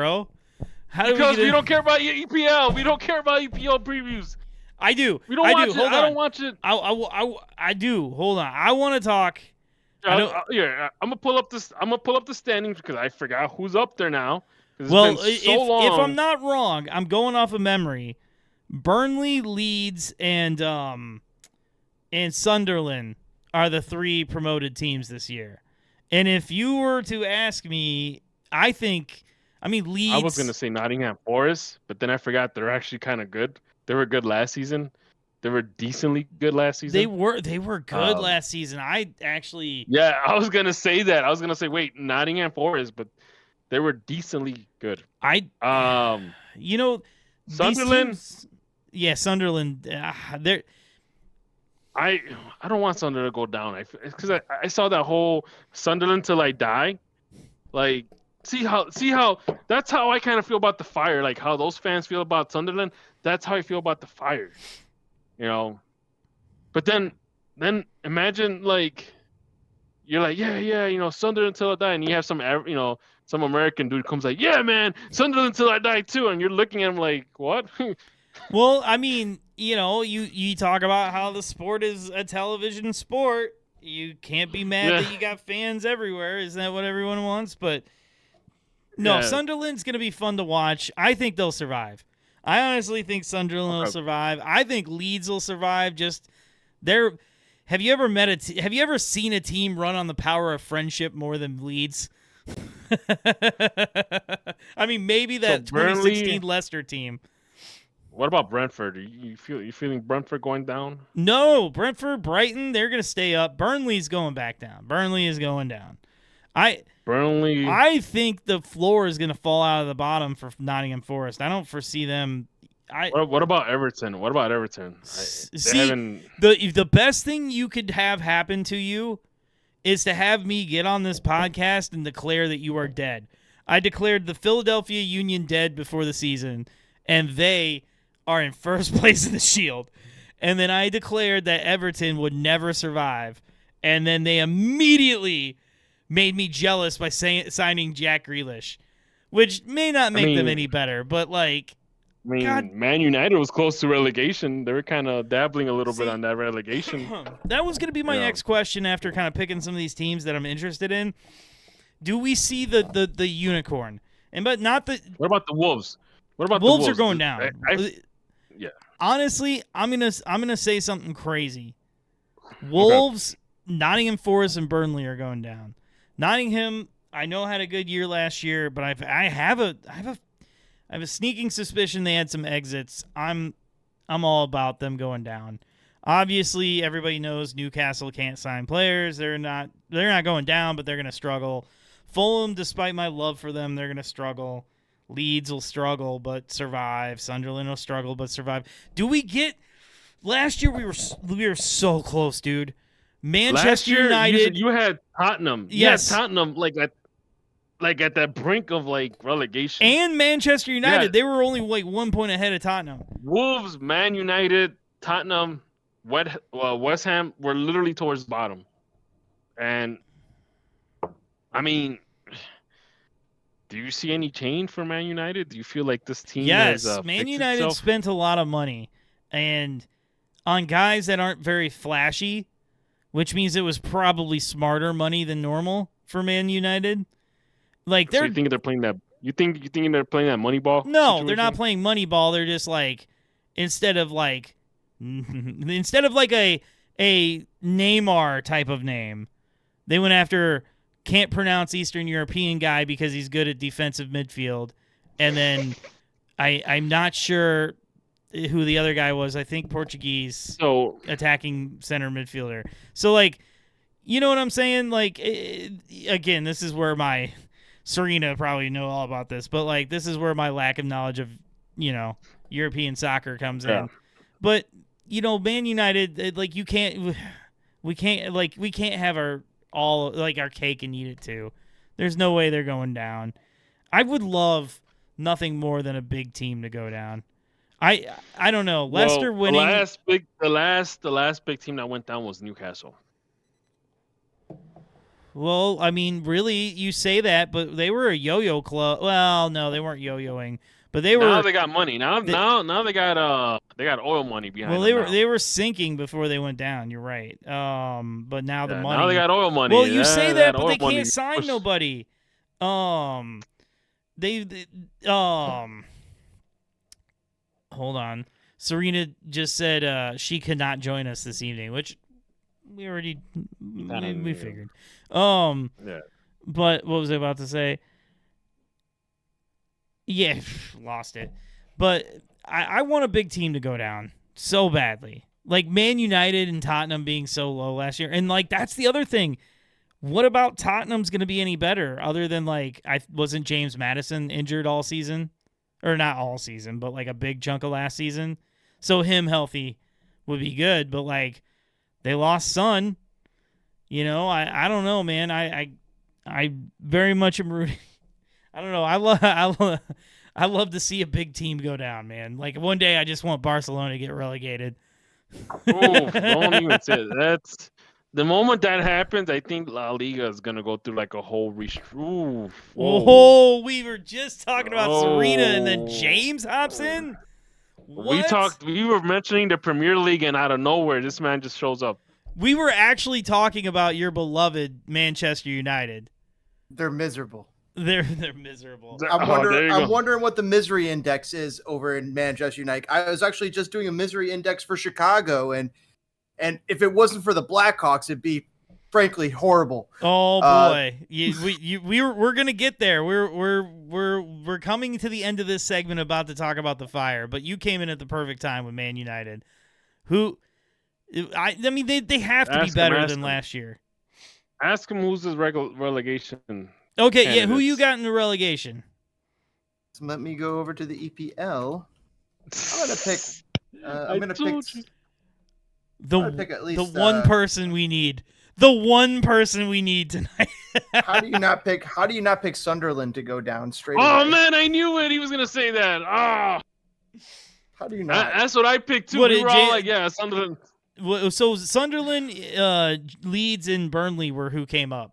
bro. How do Because we don't care about EPL. We don't care about EPL previews. I do. We don't I watch do. it. Hold on. I don't watch it. I do. Hold on. I want to talk. I'm gonna pull up this. I'm gonna pull up the standings because I forgot who's up there now. It's Well, been so long. if I'm not wrong, I'm going off of memory. Burnley, Leeds, and Sunderland are the 3 promoted teams this year. And if you were to ask me, Leeds. I was gonna say Nottingham Forest, but then I forgot they're actually kind of good. They were good last season. They were decently good last season. They were good last season. I actually I was gonna say that. I was gonna say wait, Nottingham Forest, but they were decently good. Sunderland. Sunderland. They're. I don't want Sunderland to go down. Because I saw that whole Sunderland till I die. Like see how that's how I kind of feel about the Fire. Like how those fans feel about Sunderland. That's how I feel about the Fire. You know. But then imagine like you're like Sunderland till I die, and you have some American dude comes like, yeah man, Sunderland till I die too, and you're looking at him like what? Well, you talk about how the sport is a television sport. You can't be mad that you got fans everywhere. Isn't that what everyone wants? But no, Sunderland's going to be fun to watch. I think they'll survive. I honestly think Sunderland will survive. I think Leeds will survive. Have you ever seen a team run on the power of friendship more than Leeds? Maybe that 2016 Leicester team. What about Brentford? You feeling Brentford going down? No, Brentford, Brighton, they're going to stay up. Burnley's going back down. Burnley is going down. I think the floor is going to fall out of the bottom for Nottingham Forest. I don't foresee them. What about Everton? The best thing you could have happen to you is to have me get on this podcast and declare that you are dead. I declared the Philadelphia Union dead before the season, and they are in first place in the Shield. And then I declared that Everton would never survive, and then they immediately made me jealous by signing Jack Grealish, which may not make them any better, but like... Man United was close to relegation. They were kind of dabbling a little bit on that relegation. That was going to be my next question after kind of picking some of these teams that I'm interested in. Do we see the unicorn? But not the... What about the Wolves? Wolves are going down. Yeah. Honestly, I'm gonna say something crazy. Wolves, Nottingham Forest, and Burnley are going down. Nottingham, I know had a good year last year, but I have a sneaking suspicion they had some exits. I'm all about them going down. Obviously, everybody knows Newcastle can't sign players. They're not going down, but they're going to struggle. Fulham, despite my love for them, they're going to struggle. Leeds will struggle but survive. Sunderland will struggle but survive. Do we get... Last year we were so close, dude. Manchester United. You had Tottenham. Yes. You had Tottenham at that brink of relegation. And Manchester United, they were only 1 point ahead of Tottenham. Wolves, Man United, Tottenham, West Ham were literally towards the bottom. And do you see any change for Man United? Do you feel like this team has Man United spent a lot of money and on guys that aren't very flashy, which means it was probably smarter money than normal for Man United. So you think they're playing that? You think they're playing that money ball? No, situation? They're not playing money ball. They're just instead of a Neymar type of name, they went after can't pronounce Eastern European guy because he's good at defensive midfield, and then I'm not sure who the other guy was. I think Portuguese attacking center midfielder. So you know what I'm saying? Again, this is where my Serena probably know all about this, but this is where my lack of knowledge of European soccer comes in. But Man United, we can't have our cake and eat it too. There's no way they're going down. I would love nothing more than a big team to go down. I don't know. Leicester winning. The last big team that went down was Newcastle. Well, I mean, really, you say that, but they were a yo-yo club. Well, no, they weren't yo-yoing, but they Now were. they got money. Now they got oil money Well, behind them now. they were sinking before they went down. You're right. But now the Yeah, now they money. got oil Well, money. you say That that, but oil they can't money. sign Push. nobody. Um, um. Hold on. Serena just said she could not join us this evening, which we already we figured. Yeah. But what was I about to say? Yeah, lost it. But I want a big team to go down so badly. Like Man United and Tottenham being so low last year. And like that's the other thing. What about Tottenham's going to be any better other than like I wasn't James Madison injured all season? Or not all season, but like a big chunk of last season. So him healthy would be good, but like they lost Son. I don't know, man. I very much am rooting. I don't know. I love to see a big team go down, man. Like one day I just want Barcelona to get relegated. Oh, don't even say it. That's the moment that happens. I think La Liga is gonna go through like a whole Ooh, whoa. Oh, we were just talking about Serena and then Oh. James hops in. We What? talked. We were mentioning the Premier League, and out of nowhere, this man just shows up. We were actually talking about your beloved Manchester United. They're miserable. They're miserable. There you I'm go. wondering what the misery index is over in Manchester United. I was actually just doing a misery index for Chicago, and if it wasn't for the Blackhawks, it'd be frankly horrible. Oh boy, we're gonna get there. We're coming to the end of this segment about to talk about the Fire, but you came in at the perfect time with Man United, who I mean they have to be Ask him, better ask than him. last year. Ask him who's his relegation. Okay, yeah, who you candidates. got in the relegation? So let me go over to the EPL. I'm gonna pick. I I'm gonna pick. told you. I'm gonna pick at least the one person we need. The one person we need tonight. How do you not pick? How do you not pick Sunderland to go down straight Oh away? man, I knew it. He was gonna say that. Ah, How do you not? that's what I picked too. What We did were all Jan- like, yeah, Sunderland. So Sunderland, Leeds, and Burnley were who came up.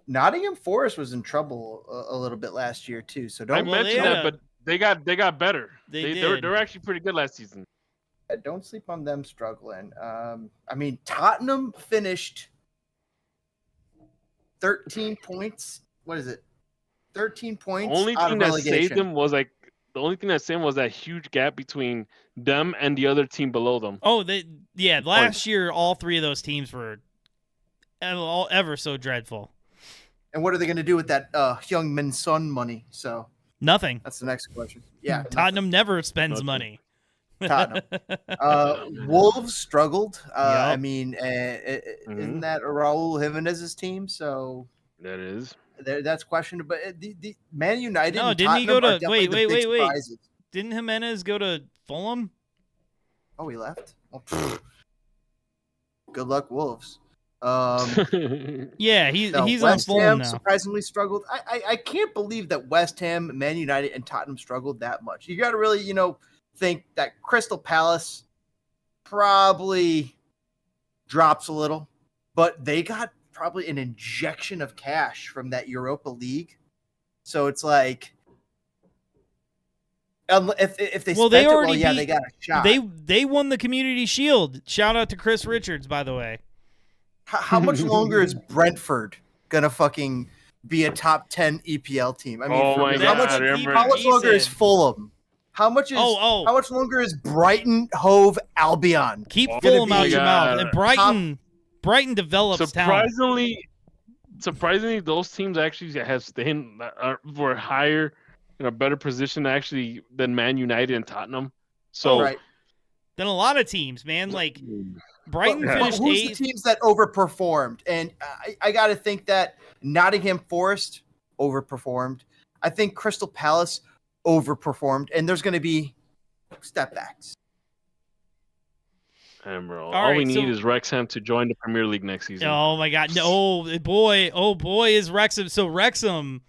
Nottingham Forest was in trouble a little bit last year too. So I don't mentioned that, but they got better. They They were did. they were actually pretty good last season. don't sleep on them struggling. I mean, Tottenham finished 13 points. What is it? 13 The points only out thing of that relegation. saved them was like the only thing that saved them was that huge gap between them and the other team below them. Oh, last year all three of those teams were ever so dreadful. And what are they going to do with that Young Min Son money? So Nothing. that's the next question. Yeah, Tottenham never spends Nothing. money. Tottenham. Wolves struggled. I Yup. mean, isn't that Raul Jimenez's team? So That is. that's questionable. But the Man United No, and didn't he Tottenham go are to definitely the big wait? surprises. Didn't Jimenez go to Fulham? Oh, he left? Well, good luck, Wolves. Yeah, he's on West Fulham Ham now. surprisingly struggled. I can't believe that West Ham, Man United, and Tottenham struggled that much. You got to really, think that Crystal Palace probably drops a little, but they got probably an injection of cash from that Europa League. So it's like, if they spent they it, already well, yeah, beat- they got a shot. They won the Community Shield. Shout out to Chris Richards, by the way. How much longer is Brentford gonna fucking be a top 10 EPL team? I mean, Oh for my real. God, how remember- much longer is said- Fulham? How much longer is Brighton Hove Albion? Keep Oh Fulham my out your mouth. God. And Brighton develops talent. Surprisingly, those teams actually have stayed were higher in a better position actually than Man United and Tottenham. So Right. Then a lot of teams, man. Like Brighton But finished who's the 8th. teams that overperformed? And I got to think that Nottingham Forest overperformed. I think Crystal Palace overperformed, and there's going to be step backs. And bro, All all right, we need so- is Wrexham to join the Premier League next season. Oh my God! No, oh boy, is Wrexham. So Wrexham,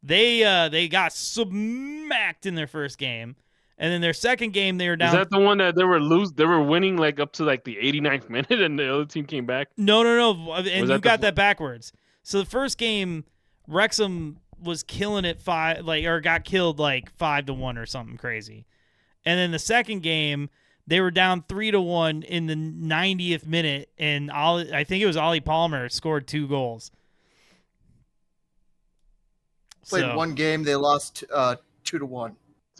they got smacked in their first game, and then their second game they were down. Is that the one that they were winning like up to like the 89th minute and the other team came back? No, and Was you that got that backwards. So the first game, Wrexham was killing it got killed like 5-1 or something crazy. And then the second game, they were down 3-1 in the 90th minute, and I think it was Ollie Palmer scored 2 goals. Played one game, they lost 2-1.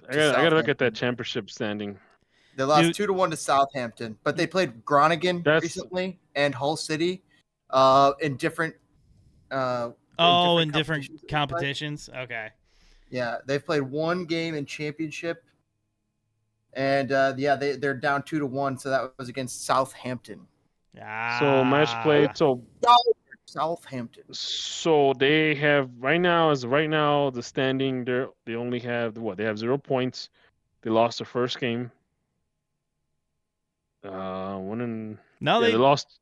I gotta look at that championship standing. They lost 2-1 to Southampton, but they played Groningen recently and Hull City in different. In different competitions. Okay. Yeah, they've played one game in championship, and they're down 2-1. So that was against Southampton. So match played. So Southampton. So they have right now the standing. They only have They have 0 points. They lost their first game. They lost.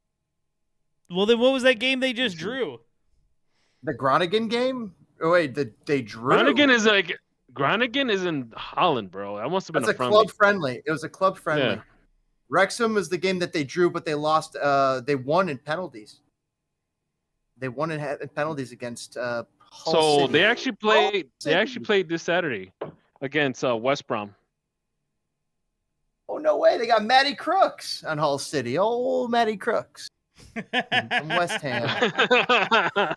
Well, then what was that game they just drew? The Groningen game? Oh wait, they drew. Groningen is in Holland, bro. That must have been a club friendly. It was a club friendly. Yeah. Wrexham was the game that they drew, but they lost. They won in penalties. They won in penalties against Hull City. They actually played. They actually played this Saturday against West Brom. Oh no way! They got Matty Crooks on Hull City. Oh, Matty Crooks from West Ham.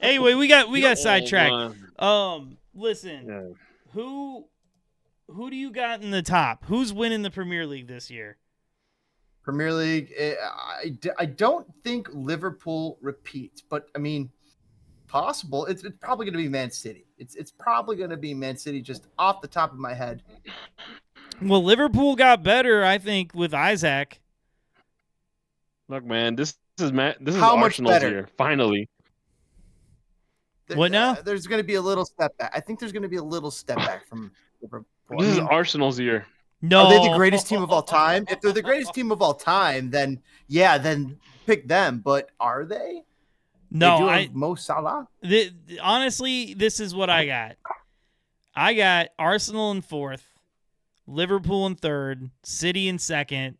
Anyway, we got sidetracked. Listen, who do you got in the top? Who's winning the Premier League this year? Premier League, I don't think Liverpool repeats, but I mean, possible. It's probably going to be Man City. It's probably going to be Man City, just off the top of my head. Well, Liverpool got better, I think, with Isaac. Look, man, this is Arsenal's year. Finally. What now? There's going to be a little step back. I think there's going to be a little step back from Liverpool. This is Arsenal's year. No. Are they the greatest team of all time? If they're the greatest team of all time, then pick them. But are they? No, they do Mo Salah. Honestly, this is what I got. I got Arsenal in 4th, Liverpool in 3rd, City in 2nd,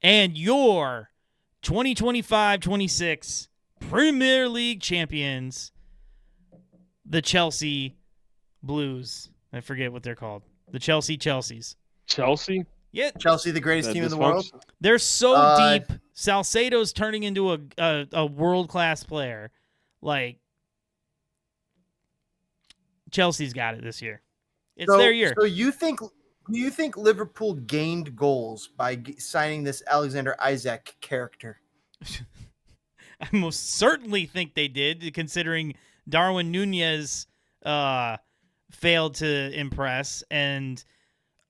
and your 2025-26 Premier League champions, the Chelsea Blues. I forget what they're called. The Chelseas. Chelsea? Yeah. Chelsea, the greatest team in the world. They're so deep. Salcedo's turning into a world-class player. Like, Chelsea's got it this year. It's their year. So you think Liverpool gained goals by signing this Alexander Isak character? I most certainly think they did, considering Darwin Nunez failed to impress, and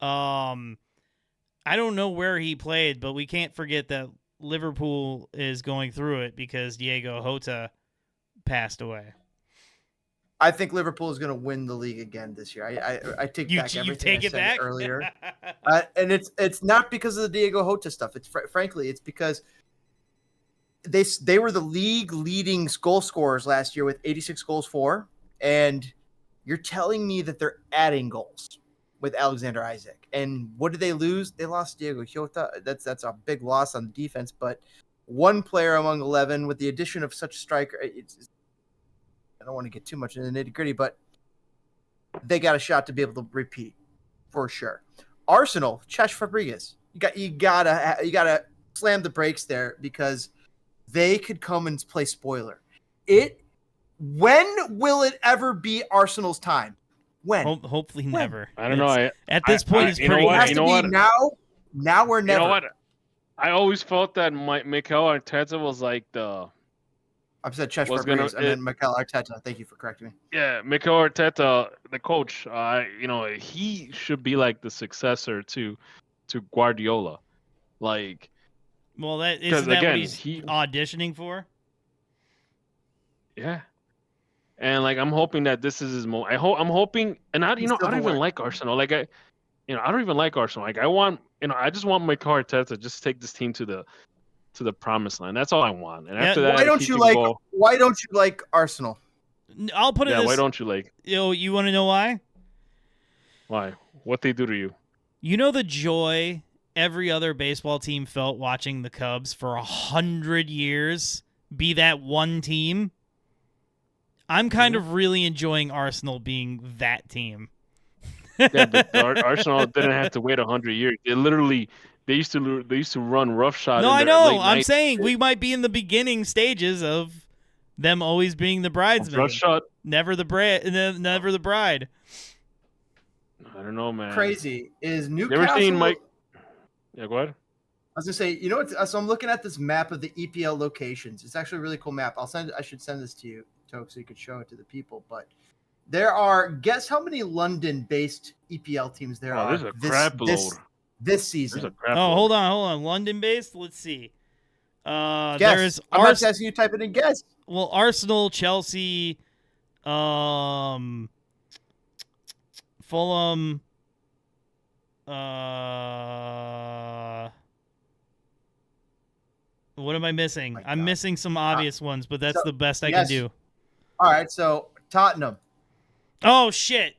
I don't know where he played, but we can't forget that Liverpool is going through it because Diego Jota passed away. I think Liverpool is going to win the league again this year. I take back everything I said earlier, and it's not because of the Diego Jota stuff. It's frankly, it's because they were the league leading goal scorers last year with 86 goals for, and you're telling me that they're adding goals with Alexander Isak. And what did they lose? They lost Diego Jota. That's a big loss on the defense, but one player among 11 with the addition of such a striker. I don't want to get too much in the nitty gritty, but they got a shot to be able to repeat for sure. Arsenal, Cesc Fabregas, you gotta slam the brakes there because they could come and play spoiler. When will it ever be Arsenal's time? When? Hopefully never. I don't know. At this point, it's pretty. It has to be now or never. You know what? I always felt that Mikel Arteta was like the. I've said Cesc Fabregas and then Mikel Arteta. Thank you for correcting me. Yeah, Mikel Arteta, the coach. He should be like the successor to Guardiola. Like, well, that what he's auditioning for. Yeah, and like I'm hoping that this is his moment. I'm hoping, and I don't even like Arsenal. Like I don't even like Arsenal. Like I just want Mikel Arteta to just take this team to the promised land. That's all I want. And after that, why don't you like Arsenal? I'll put it this. Why don't you like? You want to know why? Why? What they do to you? You know the joy every other baseball team felt watching the Cubs for 100 years be that one team? I'm kind of really enjoying Arsenal being that team. Yeah, but Arsenal didn't have to wait 100 years. They used to run roughshod No, in I their know. late I'm night. saying we might be in the beginning stages of them always being the bridesmaid, Roughshod. never the never the bride. I don't know, man. Crazy is You ever seen Newcastle. Mike? Yeah, go ahead. I was gonna say, you know what? So I'm looking at this map of the EPL locations. It's actually a really cool map. I should send this to you, Toke, so you could show it to the people. But there are, guess how many London-based EPL teams there are There's a crap load. this season? There's a crap Oh, load. hold on. London based. Let's see. Guess. There's I'm not asking you to type it in. Guess. well, Arsenal, Chelsea, Fulham, what am I missing? My I'm God. missing some obvious ones, but that's so- the best I yes. can do. All right, so Tottenham, Oh shit.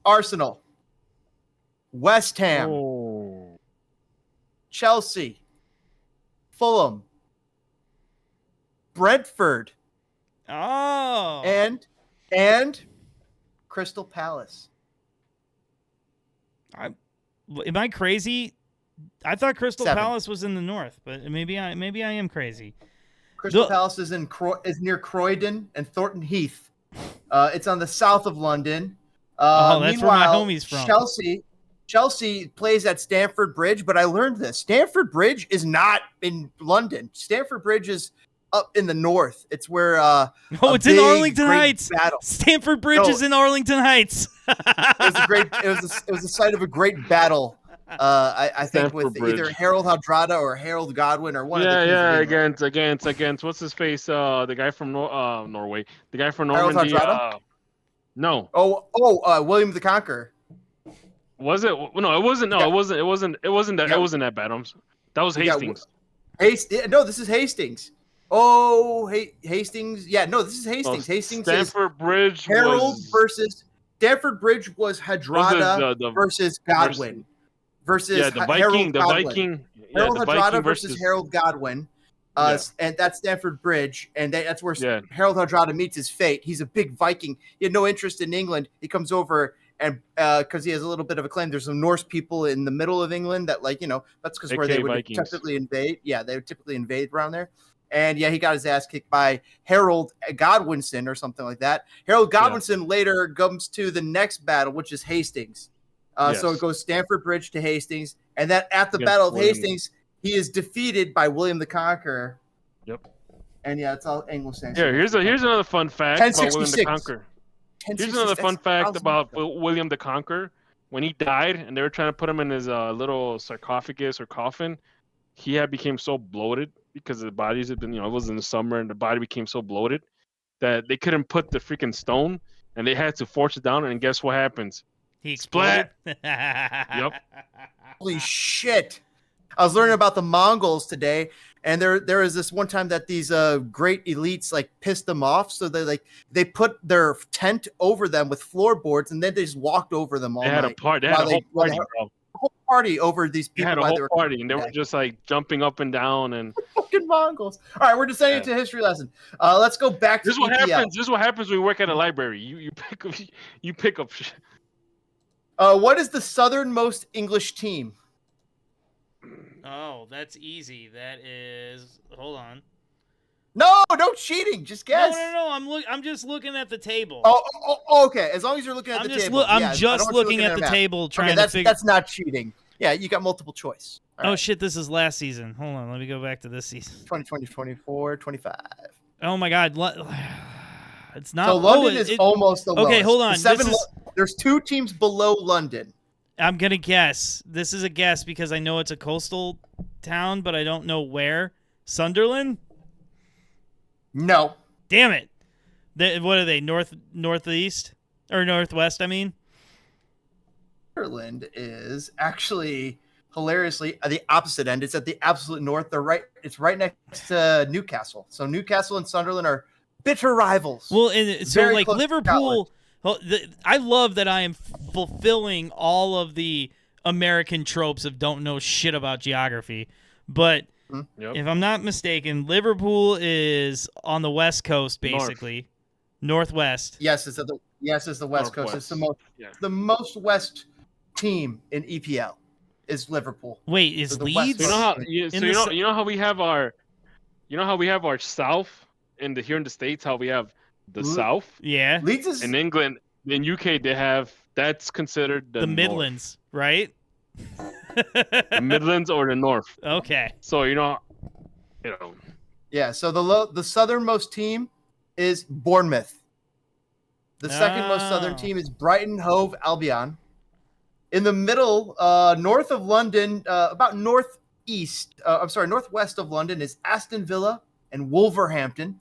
Arsenal, West Ham, Oh. Chelsea, Fulham, Brentford, Oh. and Crystal Palace. Am I crazy? I thought Crystal 7. Palace was in the north, but maybe I am crazy. Crystal Palace is near Croydon and Thornton Heath. It's on the south of London. That's where my Meanwhile, homie's from. Chelsea plays at Stamford Bridge, but I learned this. Stamford Bridge is not in London. Stamford Bridge is up in the north. It's where It's in Arlington great Heights. battle. Stamford Bridge is in Arlington Heights. It was the site of a great battle. I think Stamford with Bridge. either Harold Hardrada or Harold Godwin or one of the kings of England. against what's his face? The guy from Norway. The guy from Harold Normandy. Hardrada? No. William the Conqueror. Was it? No, it wasn't. No, Yeah. it wasn't. It wasn't that. Yeah. It wasn't that bad. That was Yeah, Hastings. No, this is Hastings. Oh, Hastings. Yeah, no, this is Hastings. Hastings is Stamford Bridge. Harold versus Stamford Bridge was Hardrada the versus Godwin versus the Harold Viking. The Godwin. Viking. Harold the Hardrada Viking versus Harold Godwin. And that's Stamford Bridge, and that's where Harold Hardrada meets his fate. He's a big Viking. He had no interest in England. He comes over, and because he has a little bit of a claim, there's some Norse people in the middle of England that, that's because where they would Vikings. typically invade. Yeah, they would typically invade around there. And he got his ass kicked by Harold Godwinson or something like that. Harold Godwinson later comes to the next battle, which is Hastings. So it goes Stamford Bridge to Hastings, and then at the Battle of Hastings, he is defeated by William the Conqueror. Yep. And it's all Anglo-Saxon. Here's another fun fact about William the 1066. Conqueror. Here's another fun fact about William the Conqueror. When he died, and they were trying to put him in his little sarcophagus or coffin, he became so bloated because the bodies had been, it was in the summer, and the body became so bloated that they couldn't put the freaking stone, and they had to force it down. And guess what happens? He exploded. Yep. Holy shit! I was learning about the Mongols today, and there was this one time that these great elites pissed them off, so they put their tent over them with floorboards, and then they just walked over them all They had night. a party. They had a whole party, bro. Whole party over these They people. had a while whole they were party, and they were just jumping up and down and fucking Mongols. All right, we're descending to history lesson. Let's go back to this is what EPL. happens. This is what happens when you work at a library. You pick up shit. What is the southernmost English team? Oh, that's easy. That is. Hold on. No cheating. Just guess. No. I'm just looking at the table. Oh, okay. As long as you're looking at the table. I'm just looking at the table trying to figure. That's not cheating. Yeah, you got multiple choice. All right. Shit, this is last season. Hold on, let me go back to this season. 2020, 24, 25. Oh my god. It's not. So London is almost the lowest. Okay, hold on. There's 2 teams below London. I'm going to guess. This is a guess because I know it's a coastal town, but I don't know where. Sunderland? No. Damn it. What are they? Northeast? Or northwest, I mean? Sunderland is actually hilariously at the opposite end. It's at the absolute north. It's right next to Newcastle. So Newcastle and Sunderland are bitter rivals. Well, and so Very close to Liverpool, I love that I am fulfilling all of the American tropes of don't know shit about geography, but Yep. If I'm not mistaken, Liverpool is on the West Coast, basically. Northwest. Yes, it's the West Coast. It's Northwest. the most west team in EPL is Liverpool. Wait, is So the Leeds? West So Coast- you know how we have our South here in the States, how we have the Le- South. Yeah. Leeds is In England, in UK, that's considered The North. Midlands, right? The Midlands or the North. Okay. So yeah. So the southernmost team is Bournemouth. The second most southern Oh. team is Brighton Hove Albion. In the middle, north of London, about northwest of London is Aston Villa and Wolverhampton.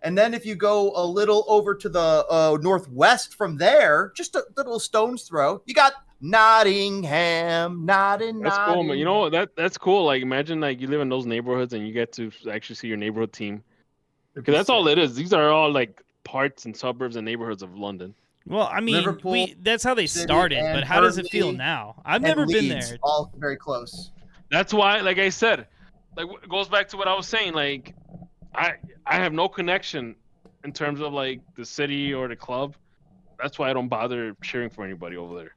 And then if you go a little over to the northwest from there, just a little stone's throw, you got Nottingham. that's cool, man. You know that's cool. Like imagine like you live in those neighborhoods and you get to actually see your neighborhood team. Because that's all it is. These are all like parts and suburbs and neighborhoods of London. Well, I mean, Liverpool, that's how they City, started, and but how does it feel Burnley, now? I've and never been Leeds, there. all very close. That's why, like I said, like it goes back to what I was saying. Like I have no connection in terms of like the city or the club. That's why I don't bother cheering for anybody over there.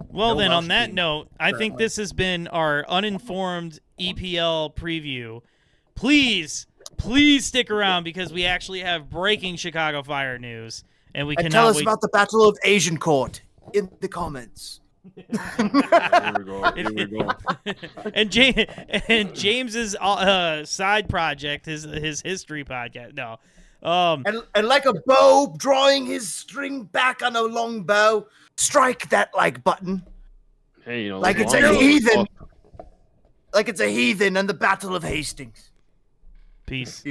Well, No then, Welsh on that team, note, I think currently. this has been our uninformed EPL preview. Please stick around because we actually have breaking Chicago Fire news, and we And cannot tell us wait. about the Battle of Asian Court in the comments. Here we go. Here we go. and James's side project, his history podcast. No, And like a bow drawing his string back on a long bow, strike that like button. Hey, Like as it's long a as- heathen. Like it's a heathen in the Battle of Hastings. peace. Be right